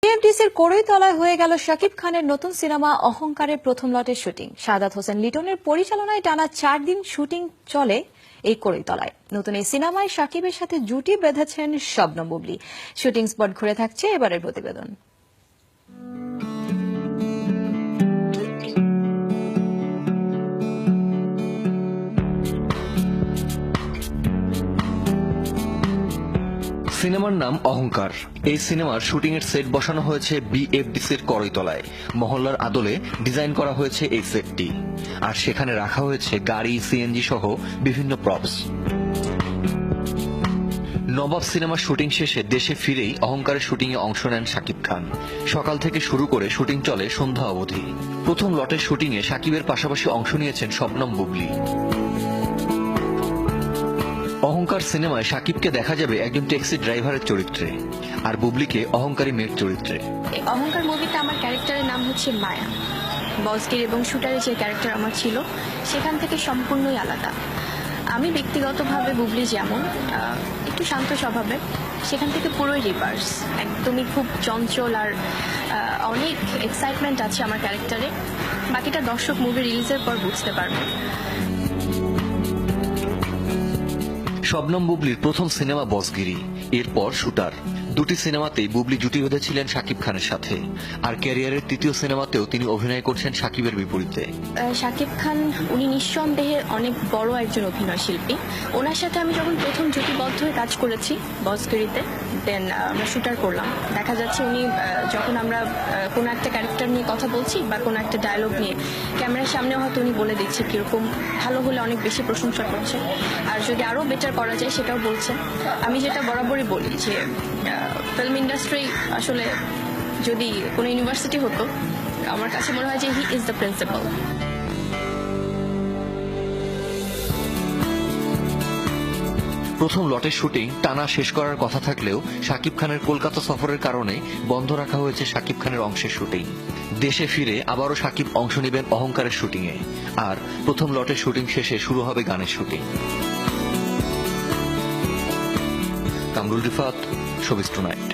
বিএফডিসির কড়ইতলায় হয়ে গেল শাকিব খানের নতুন সিনেমা অহংকারের প্রথম লটের শুটিং। সাদাত হোসেন লিটনের পরিচালনায় টানা 4 দিন শুটিং চলে এই কড়ইতলায়। নতুন এই সিনেমায় শাকিবের সাথে জুটি বেঁধেছেন শবনম বুবলী। শুটিং স্পট ঘুরে থাকছে এবারের প্রতিবেদন। সিনেমার নাম অহংকার। এই সিনেমার শুটিং এর সেট বসানো হয়েছে বিএফডিসির কড়ইতলায়। মহল্লার আদলে ডিজাইন করা হয়েছে এই সেটটি, আর সেখানে রাখা হয়েছে গাড়ি, সিএনজি সহ বিভিন্ন প্রপস। নবাব সিনেমার শুটিং শেষে দেশে ফিরেই অহংকারের শুটিং এ অংশ নেন শাকিব খান। সকাল থেকে শুরু করে শুটিং চলে সন্ধ্যা অবধি। প্রথম লটের শুটিং এ শাকিবের পাশাপাশি অংশ নিয়েছেন শবনম বুবলী। অহংকার সিনেমায় শাকিবকে দেখা যাবে একজন ট্যাক্সি ড্রাইভারের চরিত্রে, আর বুবলীকে অহংকারী মেয়ের চরিত্রে। অহংকার মুভিতে আমার ক্যারেক্টারের নাম হচ্ছে মায়া। বসগির এবং শুটারে যে ক্যারেক্টার আমার ছিল সেখান থেকে সম্পূর্ণই আলাদা। আমি ব্যক্তিগতভাবে বুবলী যেমন একটু শান্ত স্বভাবের, সেখান থেকে পুরোই রিভার্স। একদমই খুব চঞ্চল, আর অনেক এক্সাইটমেন্ট আছে আমার ক্যারেক্টারে। বাকিটা দর্শক মুভি রিলিজের পর বুঝতে পারবে। শবনম বুবলীর প্রথম সিনেমা বসগিরি, এরপর শুটার। দুটি সিনেমাতেই বুবলী জুটি বেঁধেছিলেন শাকিব খানের সাথে, আর ক্যারিয়ারের তৃতীয় সিনেমাতেও তিনি অভিনয় করছেন শাকিবের বিপরীতে। শাকিব খান উনি নিঃসন্দেহে অনেক বড় একজন অভিনয় শিল্পী। ওনার সাথে আমি যখন প্রথম জুটিবদ্ধ হয়ে কাজ করেছি বসগিরিতে, দেন আমরা শুটার করলাম। দেখা যাচ্ছে উনি যখন আমরা কোনো একটা ক্যারেক্টার নিয়ে কথা বলছি বা কোনো একটা ডায়লগ নিয়ে ক্যামেরার সামনে হয়তো উনি বলে দিচ্ছে কিরকম ভালো হলে অনেক বেশি প্রশংসা করছে, আর যদি আরও বেটার করা যায় সেটাও বলছে। আমি যেটা বরাবরই বলি যে ফিল্ম ইন্ডাস্ট্রি আসলে যদি কোনো ইউনিভার্সিটি হতো, আমার কাছে মনে হয় যে হি ইজ দ্য প্রিন্সিপাল। প্রথম লটের শুটিং টানা শেষ করার কথা থাকলেও শাকিব খানের কলকাতা সফরের কারণে বন্ধ রাখা হয়েছে শাকিব খানের অংশের শুটিং। দেশে ফিরে আবারও শাকিব অংশ নেবেন অহংকারের শুটিং এ, আর প্রথম লটের শুটিং শেষে শুরু হবে গানের shooting. Kamrul Rifat, showbiz tonight.